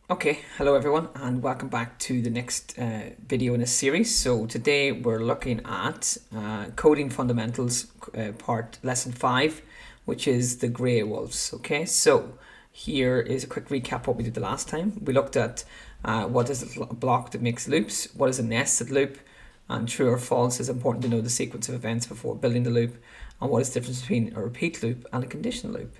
Okay, hello everyone, and welcome back to the next video in a series. So today we're looking at coding fundamentals, part lesson 5, which is the grey wolves. Okay, so here is a quick recap of what we did the last time. We looked at what is a block that makes loops, what is a nested loop, and true or false is important to know the sequence of events before building the loop, and what is the difference between a repeat loop and a conditional loop.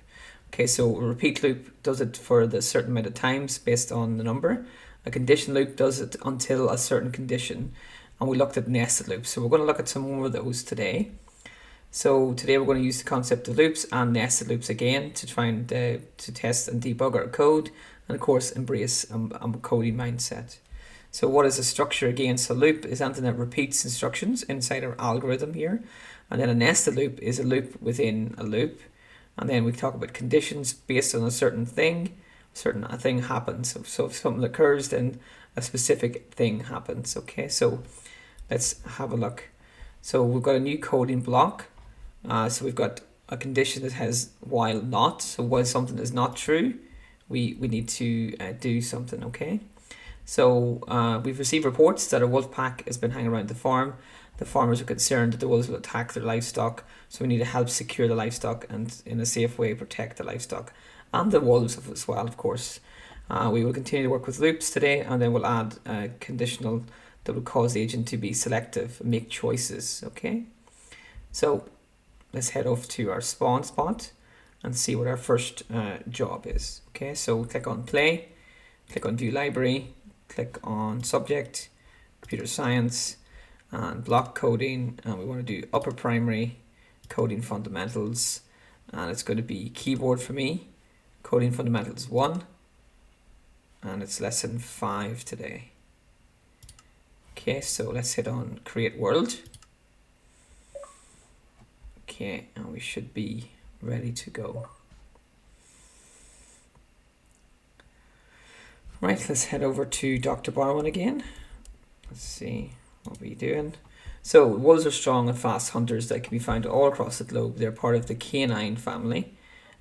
Okay, so a repeat loop does it for the certain amount of times based on the number. A condition loop does it until a certain condition. And we looked at nested loops. So we're going to look at some more of those today. So today we're going to use the concept of loops and nested loops again to try and to test and debug our code, and of course embrace a coding mindset. So what is a structure again? So loop is anything that repeats instructions inside our algorithm here. And then a nested loop is a loop within a loop. And then we talk about conditions based on a certain thing. A thing happens. So if something occurs, then a specific thing happens. Okay, so let's have a look. So we've got a new coding block. So we've got a condition that has while not. So while something is not true, we need to do something. Okay. So we've received reports that a wolf pack has been hanging around the farm. The farmers are concerned that the wolves will attack their livestock, so we need to help secure the livestock and in a safe way protect the livestock and the wolves as well, of course. We will continue to work with loops today, and then we'll add a conditional that will cause the agent to be selective, make choices. Okay, so let's head off to our spawn spot and see what our first job is. Okay, so click on play, click on view library, click on subject, computer science, and block coding, and we want to do upper primary coding fundamentals, and it's going to be keyboard for me, coding fundamentals 1, and it's lesson 5 today. Okay, so let's hit on create world. Okay, and we should be ready to go. Right, let's head over to Dr. Barwin again. Let's see what we're doing. So wolves are strong and fast hunters that can be found all across the globe. They're part of the canine family,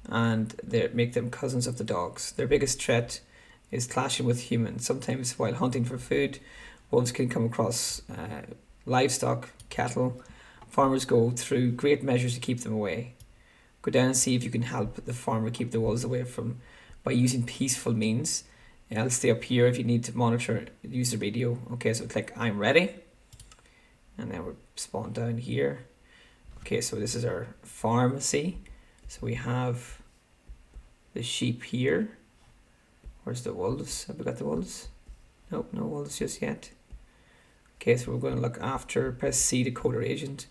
and they make them cousins of the dogs. Their biggest threat is clashing with humans. Sometimes while hunting for food, wolves can come across livestock, cattle. Farmers go through great measures to keep them away. Go down and see if you can help the farmer keep the wolves away from by using peaceful means. I'll stay up here if you need to monitor, use the radio. Okay, so click I'm ready. And then we're spawned down here. Okay, so this is our pharmacy. So we have the sheep here. Where's the wolves? Have we got the wolves? Nope, no wolves just yet. Okay, so we're going to look after, press C to code our agent.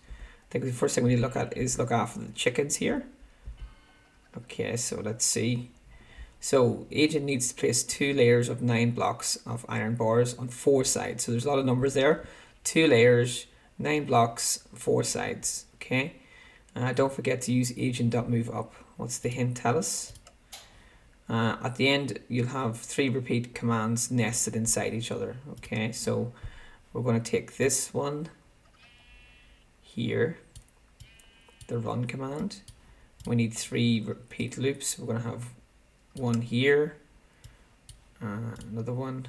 I think the first thing we need to look at is look after the chickens here. Okay, so let's see. So agent needs to place 2 layers of 9 blocks of iron bars on 4 sides. So there's a lot of numbers there. 2 layers, 9 blocks, 4 sides. Okay. Don't forget to use agent.moveUp. What's the hint tell us? At the end, you'll have 3 repeat commands nested inside each other. Okay, so we're going to take this one here, the run command. We need 3 repeat loops. We're going to have one here, another one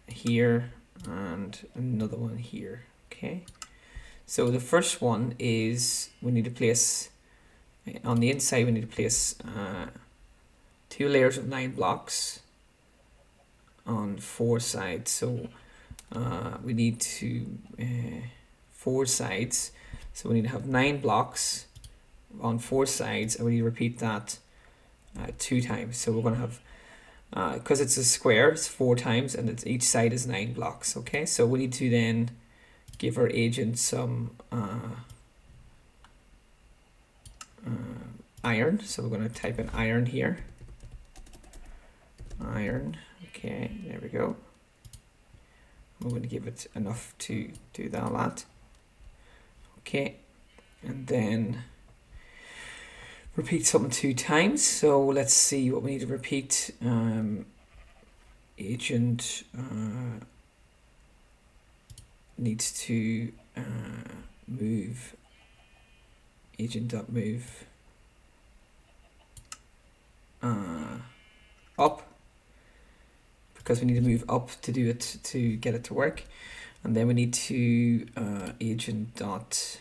here, and another one here. Okay, so the first one is we need to place on the inside, we need to place 2 layers of 9 blocks on 4 sides. So we need to 4 sides, so we need to have 9 blocks on 4 sides, and we need to repeat that 2 times. So we're going to have, because it's a square, it's 4 times, and it's each side is 9 blocks. Okay, so we need to then give our agent some iron. So we're going to type in iron here. Iron. Okay, there we go. We're going to give it enough to do that. Okay, and then repeat something 2 times. So let's see what we need to repeat. Agent needs to move agent.move up because we need to move up to do it to get it to work. And then we need to agent dot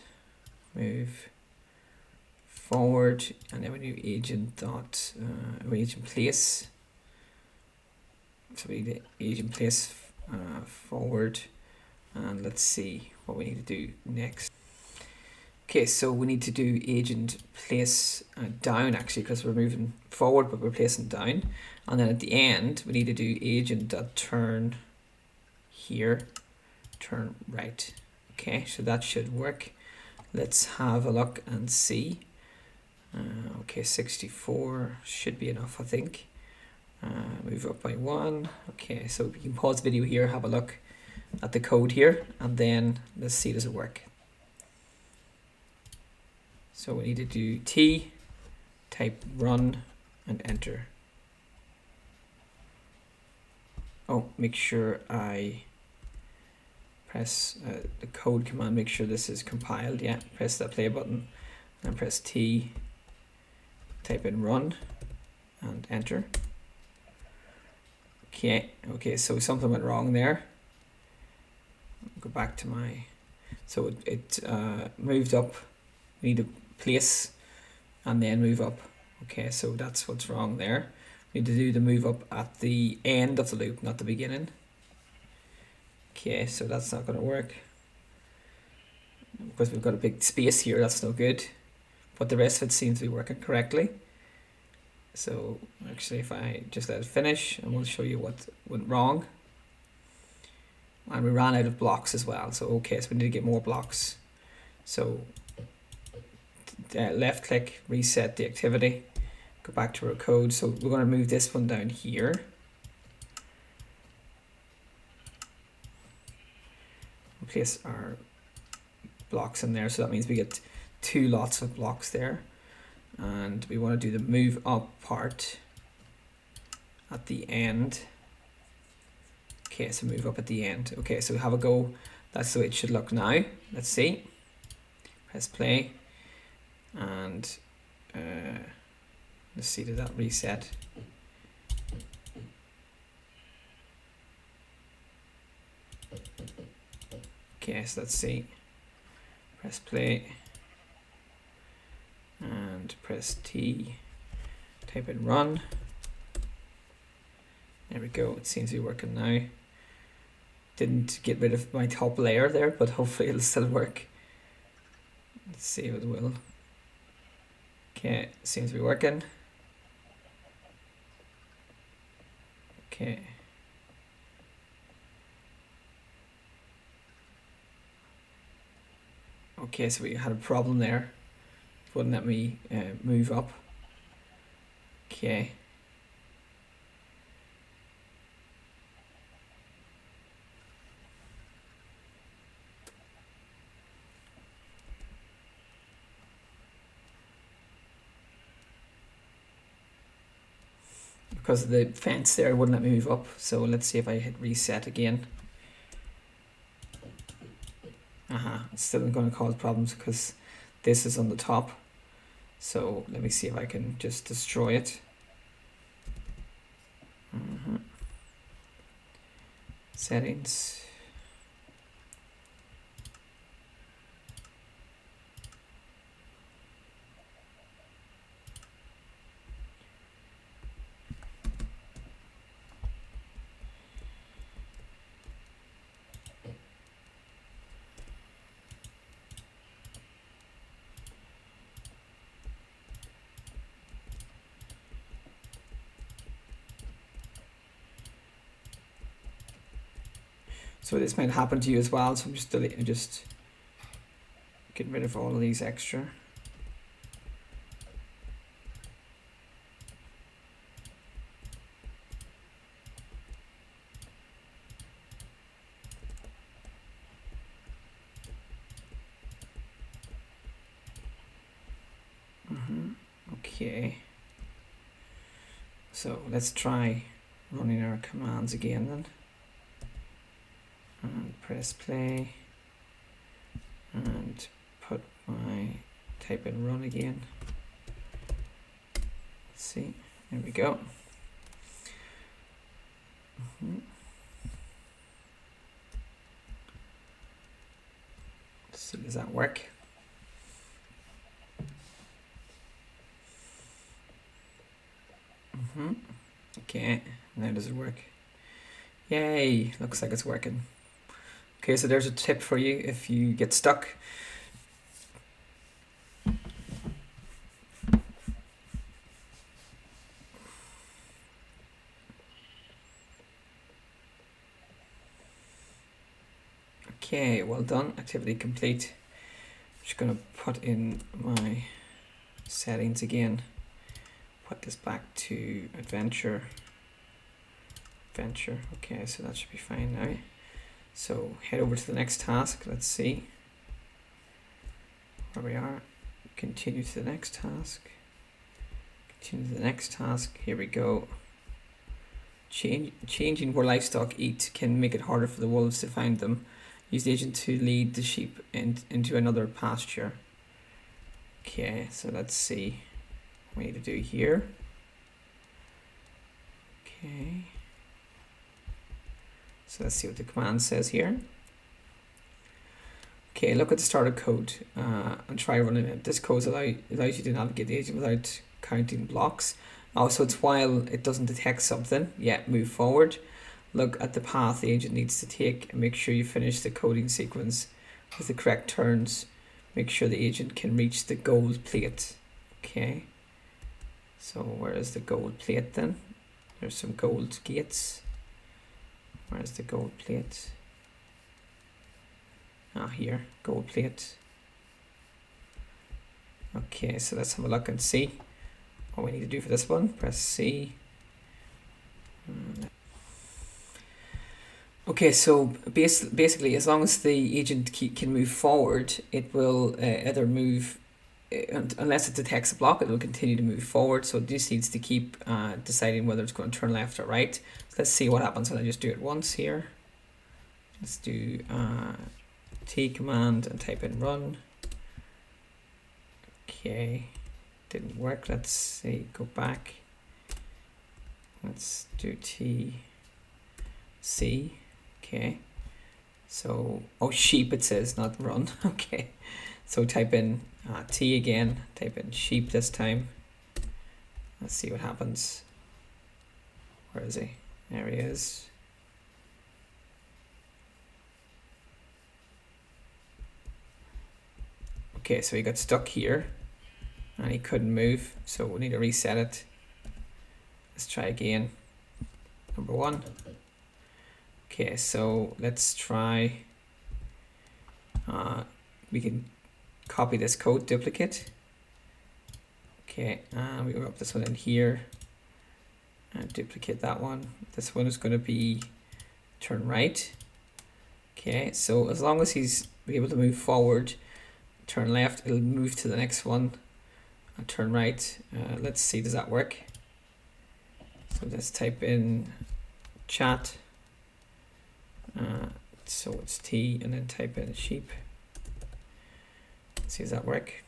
move forward, and then we do agent dot agent place. So we need agent place forward, and let's see what we need to do next. Okay, so we need to do agent place down actually, because we're moving forward but we're placing down. And then at the end we need to do agent dot turn here, turn right. Okay, so that should work. Let's have a look and see. Okay, 64 should be enough, I think. Move up by 1. Okay, so we can pause the video here, have a look at the code here, and then let's see, does it work. So we need to do T, type run, and enter. Oh, make sure I press the code command, make sure this is compiled. Yeah, press that play button and press T, type in run, and enter. Okay, so something went wrong there. Go back to my, so it moved up. We need to place and then move up. Okay, so that's what's wrong there. We need to do the move up at the end of the loop, not the beginning. Okay, so that's not going to work because we've got a big space here. That's no good, but the rest of it seems to be working correctly. So actually, if I just let it finish, and we'll show you what went wrong. And we ran out of blocks as well. So okay, so we need to get more blocks. So left click, reset the activity, go back to our code. So we're going to move this one down here. Place our blocks in there, so that means we get 2 lots of blocks there. And we want to do the move up part at the end. Okay, so move up at the end. Okay, so have a go. That's the way it should look now. Let's see. Press play. And let's see, did that reset? Okay, so let's see. Press play. And press T, type in run. There we go, it seems to be working now. Didn't get rid of my top layer there, but hopefully it'll still work. Let's see if it will. Okay, seems to be working. Okay. Okay, so we had a problem there. Wouldn't let me move up. Okay. Because of the fence there, it wouldn't let me move up. So let's see if I hit reset again. It's still going to cause problems because this is on the top. So let me see if I can just destroy it. Settings. So this might happen to you as well. So I'm just getting rid of all of these extra. Okay. So let's try running our commands again then. And press play and put my type in run again. Let's see, there we go. Let's see, does that work? Okay, now does it work? Yay, looks like it's working. Okay, so there's a tip for you if you get stuck. Okay, well done, activity complete. I'm just gonna put in my settings again. Put this back to adventure. Okay, so that should be fine now. So head over to the next task. Let's see where we are. Continue to the next task. Continue to the next task. Here we go. Changing where livestock eat can make it harder for the wolves to find them. Use the agent to lead the sheep into another pasture. Okay, so let's see what we need to do here. Okay. So let's see what the command says here. Okay, look at the starter code and try running it. This code allows you to navigate the agent without counting blocks. Also, it's while it doesn't detect something yet, move forward. Look at the path the agent needs to take and make sure you finish the coding sequence with the correct turns. Make sure the agent can reach the gold plate. Okay, so where is the gold plate then? There's some gold gates. Where's the gold plate? Ah, here, gold plate. Okay, so let's have a look and see what we need to do for this one. Press C. Okay, so basically, as long as the agent can move forward, it will either move, unless it detects a block, it will continue to move forward. So it just needs to keep deciding whether it's going to turn left or right. So let's see what happens when I just do it once here. Let's do T command and type in run. Okay, didn't work. Let's see, go back. Let's do T C. Okay, so sheep it says, not run. Okay, so type in T again, type in sheep this time. Let's see what happens. Where is he? There he is. Okay, so he got stuck here and he couldn't move, so we need to reset it. Let's try again. Number 1. Okay, so let's try, we can copy this code, duplicate. Okay, and we up this one in here and duplicate that one. This one is going to be turn right. Okay, so as long as he's able to move forward, turn left, it'll move to the next one and turn right. Let's see, does that work? So let's type in chat. So it's T and then type in sheep. Let's see, does that work?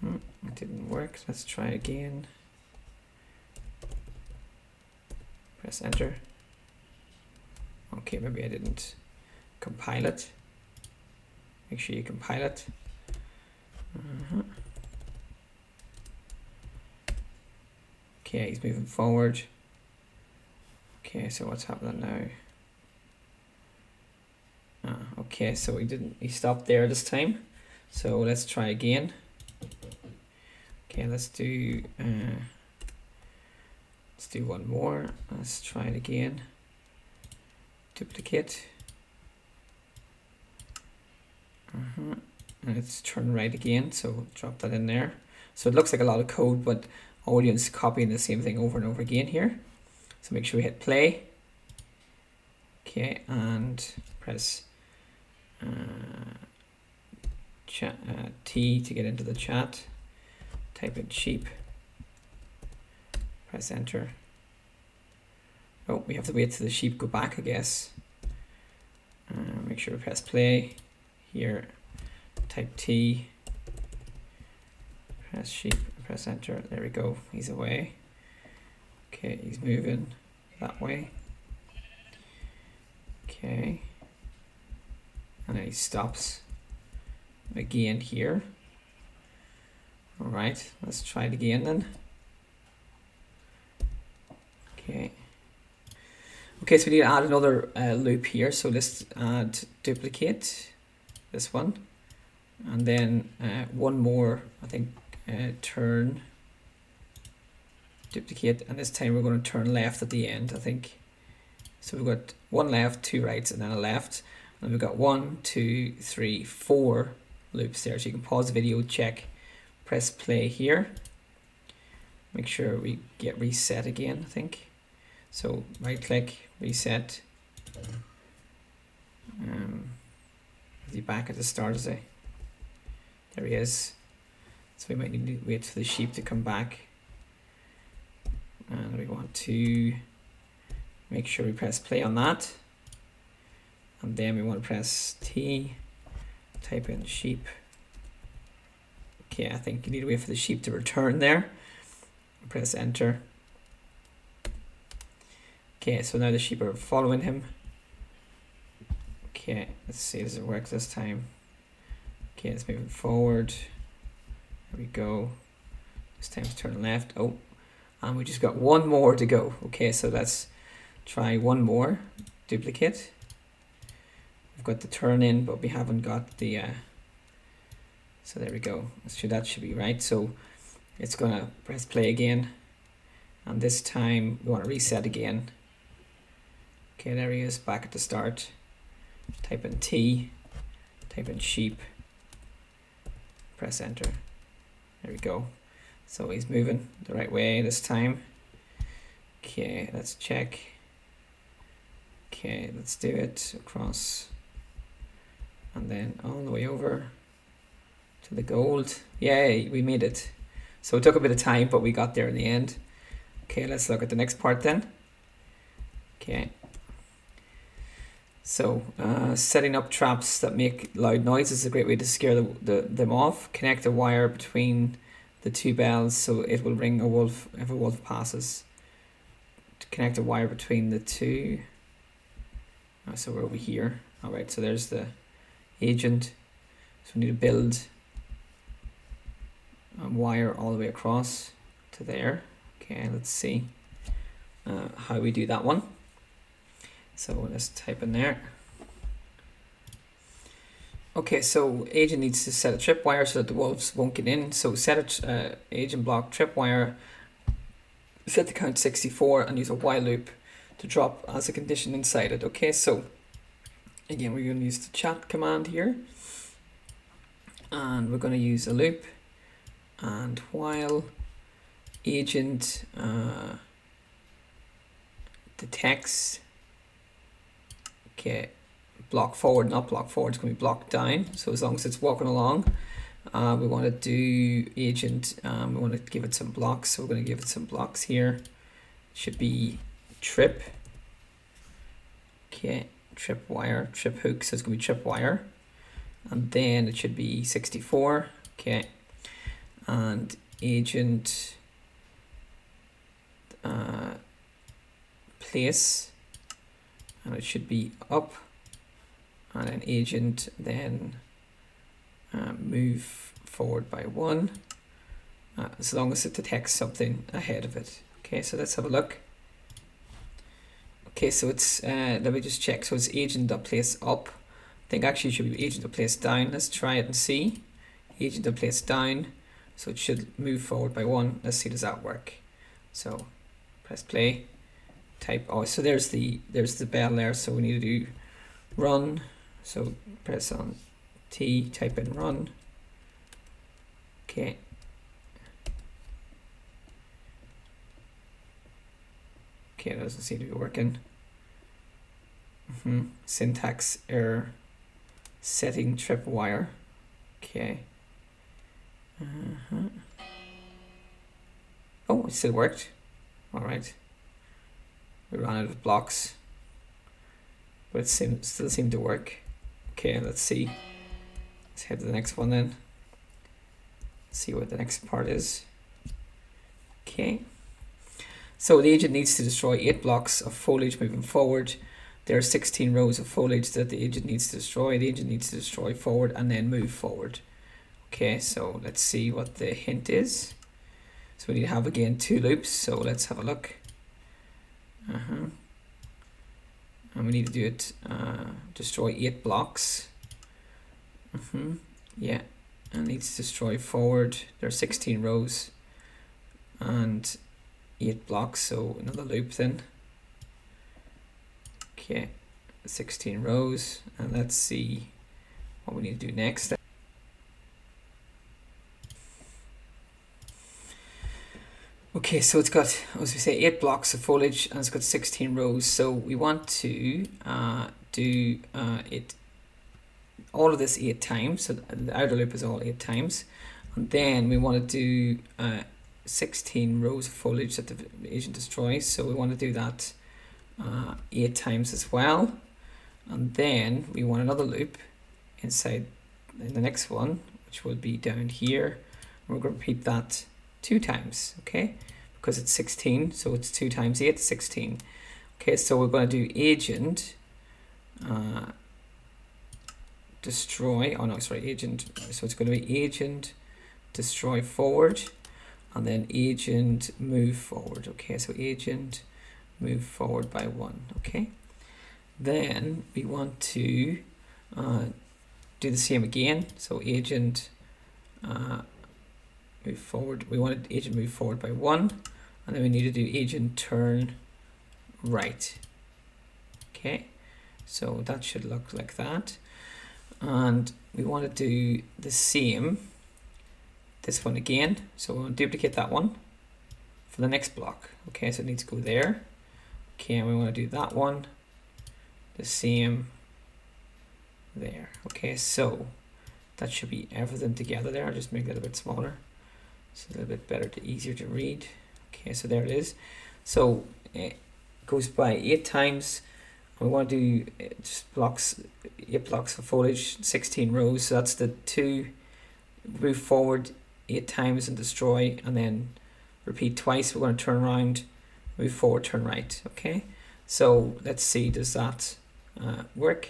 It didn't work. Let's try again. Press enter. Okay, maybe I didn't compile it. Make sure you compile it. Okay, he's moving forward. Okay, so what's happening now? Okay, so he stopped there this time. So let's try again. Okay, let's do one more. Let's try it again. Duplicate. And it's turn right again, so drop that in there. So it looks like a lot of code, but Audion's copying the same thing over and over again here. So make sure we hit play. Okay, and press T to get into the chat. Type in sheep. Press enter. Oh, we have to wait till the sheep go back, I guess. Make sure we press play. Here, type T. Press sheep. Press enter. There we go. He's away. Okay, he's moving that way. Okay. And then he stops again here. Alright, let's try it again then. Okay. Okay, so we need to add another loop here. So let's add duplicate, this one. And then one more, I think, turn, duplicate. And this time we're going to turn left at the end, I think. So we've got one left, two rights, and then a left. And we've got 1, 2, 3, 4 loops there. So you can pause the video, check, press play here. Make sure we get reset again, I think. So right click, reset. Is he back at the start, is he? There he is. So we might need to wait for the sheep to come back. And we want to make sure we press play on that. And then we want to press T, type in sheep. Okay, I think you need to wait for the sheep to return there. Press enter. Okay, so now the sheep are following him. Okay, let's see, does it work this time? Okay, it's moving forward. There we go. This time it's turning left. Oh, and we just got one more to go. Okay, so let's try one more. Duplicate. We've got the turn in, but we haven't got the... so there we go. That should be right. So it's going to press play again. And this time we want to reset again. Okay, there he is, back at the start. Type in T, type in sheep, press enter. There we go. So he's moving the right way this time. Okay, let's check. Okay, let's do it across. And then all the way over to the gold. Yay, we made it. So it took a bit of time, but we got there in the end. Okay, let's look at the next part then. Okay. So setting up traps that make loud noises is a great way to scare them off. Connect a wire between the two bells so it will ring a wolf if a wolf passes. To connect a wire between the two. So we're over here. Alright, so there's the agent. So we need to build a wire all the way across to there. Okay, let's see how we do that one. So let's type in there. Okay, so agent needs to set a tripwire so that the wolves won't get in. So set a agent block tripwire, set the count 64 and use a while loop to drop as a condition inside it. Okay, so again we're going to use the chat command here. And we're going to use a loop and while agent detects. Okay, block forward, not block forward, it's going to be block down. So as long as it's walking along, we want to do agent, we want to give it some blocks. So we're going to give it some blocks here. It should be trip. Okay, trip wire, trip hook, so it's going to be trip wire. And then it should be 64. Okay, and agent place. And it should be up, and then agent then move forward by 1 as long as it detects something ahead of it. Okay, so let's have a look. Okay, so it's let me just check. So it's agent.place up. I think actually it should be agent.place down. Let's try it and see. Agent.place down, so it should move forward by 1. Let's see, does that work? So press play. Type, oh, so there's the bell there, so we need to do run. So press on T, type in run. Okay. Okay, it doesn't seem to be working. Syntax error. Setting tripwire. Okay. Oh, it still worked. All right. We ran out of blocks, but it still seemed to work. Okay, let's see. Let's head to the next one then. See what the next part is. Okay. So the agent needs to destroy 8 blocks of foliage moving forward. There are 16 rows of foliage that the agent needs to destroy. The agent needs to destroy forward and then move forward. Okay, so let's see what the hint is. So we need to have again 2 loops. So let's have a look. And we need to do it, destroy 8 blocks. Yeah, and needs to destroy forward. There are 16 rows and 8 blocks, so another loop then. Okay, 16 rows, and let's see what we need to do next. Okay, so it's got, as we say, 8 blocks of foliage and it's got 16 rows. So we want to do it all of this 8 times. So the outer loop is all 8 times, and then we want to do 16 rows of foliage that the agent destroys. So we want to do that 8 times as well, and then we want another loop inside in the next one, which will be down here. We're going to repeat that 2 times, okay, because it's 16, so it's 2 times 8, 16. Okay, so we're going to do agent destroy, oh no, sorry, agent, so it's going to be agent destroy forward and then agent move forward. Okay, so agent move forward by 1. Okay, then we want to do the same again. So agent move forward, we wanted agent move forward by 1, and then we need to do agent turn right. Okay, so that should look like that, and we want to do the same this one again. So we'll duplicate that one for the next block. Okay, so it needs to go there. Okay, and we want to do that one the same there. Okay, so that should be everything together there. I'll just make that a bit smaller. It's a little bit better easier to read. Okay, so there it is. So it goes by 8 times. We want to do just blocks, 8 blocks of foliage, 16 rows. So that's the 2 move forward 8 times and destroy, and then repeat twice. We're going to turn around, move forward, turn right. Okay, so let's see, does that work?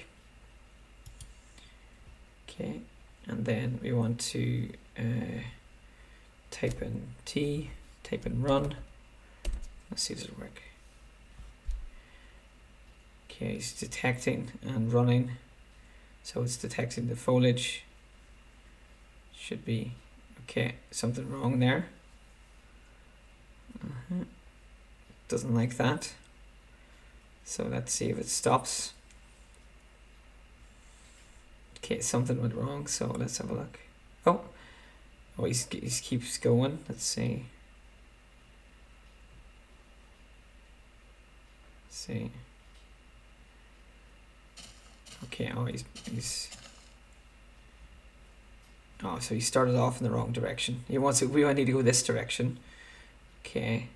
Okay, and then we want to type in T, type in run. Let's see, does it work? Okay, it's detecting and running. So it's detecting the foliage. Should be, okay, something wrong there. Doesn't like that. So let's see if it stops. Okay, something went wrong, so let's have a look. Oh, he keeps going. Let's see. Let's see. Okay, oh, oh, so he started off in the wrong direction. He wants to, we need to go this direction. Okay.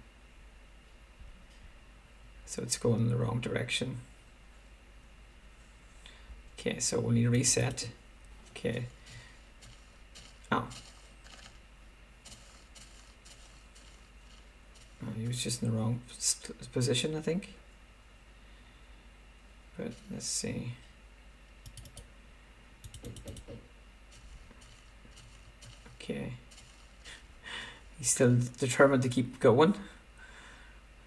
So it's going in the wrong direction. Okay, so we'll need to reset. Okay. Oh. Oh, he was just in the wrong position, I think. But let's see. Okay. He's still determined to keep going.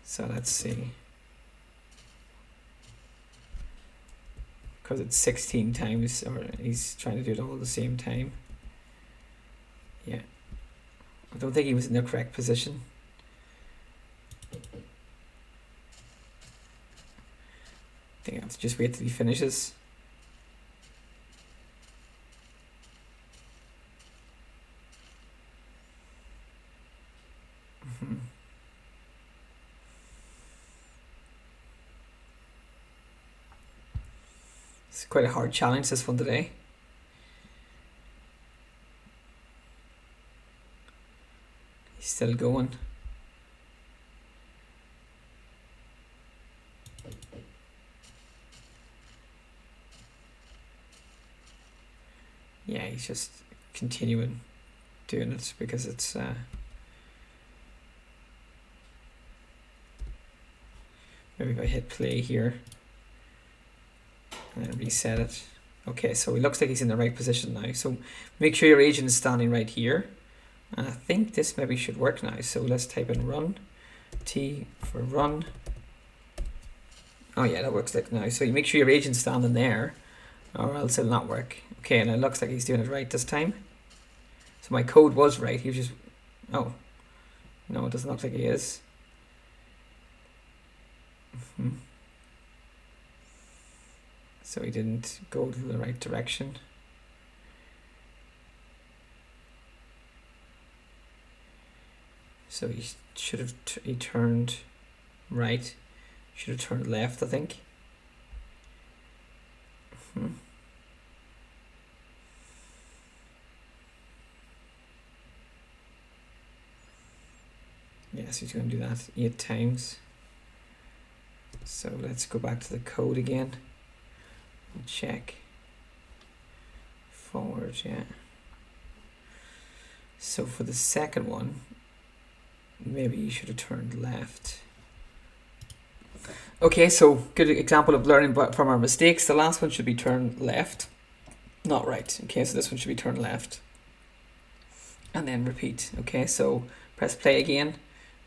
So let's see. Because it's 16 times, or he's trying to do it all at the same time. Yeah. I don't think he was in the correct position. I think I have to just wait till he finishes. It's quite a hard challenge, this one today. He's still going. Yeah, he's just continuing doing it because it's Maybe if I hit play here and then reset it. Okay, so it looks like he's in the right position now. So make sure your agent is standing right here. And I think this maybe should work now. So let's type in run, T for run. Oh yeah, that works like now. So you make sure your agent's standing there or else it'll not work. Okay, and it looks like he's doing it right this time. So my code was right. He was just, oh, no, it doesn't look like he is. So he didn't go to the right direction. So he should have he turned right. Should have turned left, I think. Yes, he's going to do that 8 times. So let's go back to the code again and check. Forward, yeah. So for the second one, maybe you should have turned left. Okay, so good example of learning from our mistakes. The last one should be turned left, not right. Okay, so this one should be turned left. And then repeat. Okay, so press play again.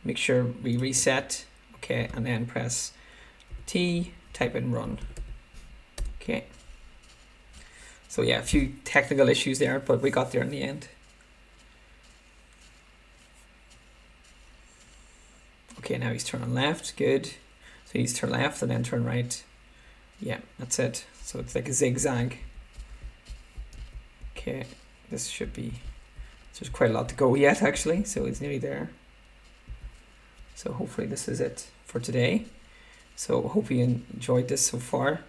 Make sure we reset. Okay, and then press T, type in run. Okay. So yeah, a few technical issues there, but we got there in the end. Okay, now he's turning left. Good. So he's turn left and then turn right. Yeah, that's it. So it's like a zigzag. Okay, this should be, there's quite a lot to go yet actually, so it's nearly there. So hopefully this is it for today. So hope you enjoyed this so far.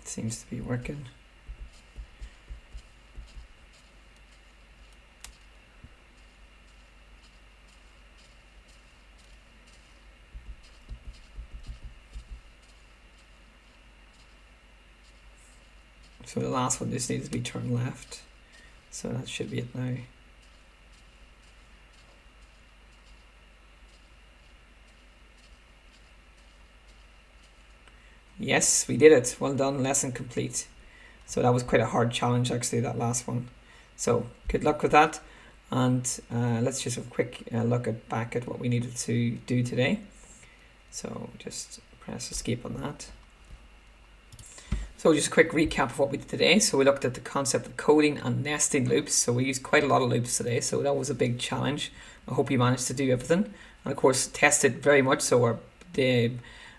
Seems to be working. So the last one just needs to be turned left. So that should be it now. Yes, we did it. Well done, lesson complete. So that was quite a hard challenge actually, that last one. So good luck with that. And let's just have a quick look back at what we needed to do today. So just press escape on that. So just a quick recap of what we did today. So we looked at the concept of coding and nesting loops. So we used quite a lot of loops today. So that was a big challenge. I hope you managed to do everything. And of course, tested very much so the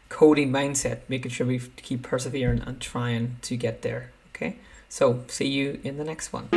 coding mindset, making sure we keep persevering and trying to get there. Okay, so see you in the next one.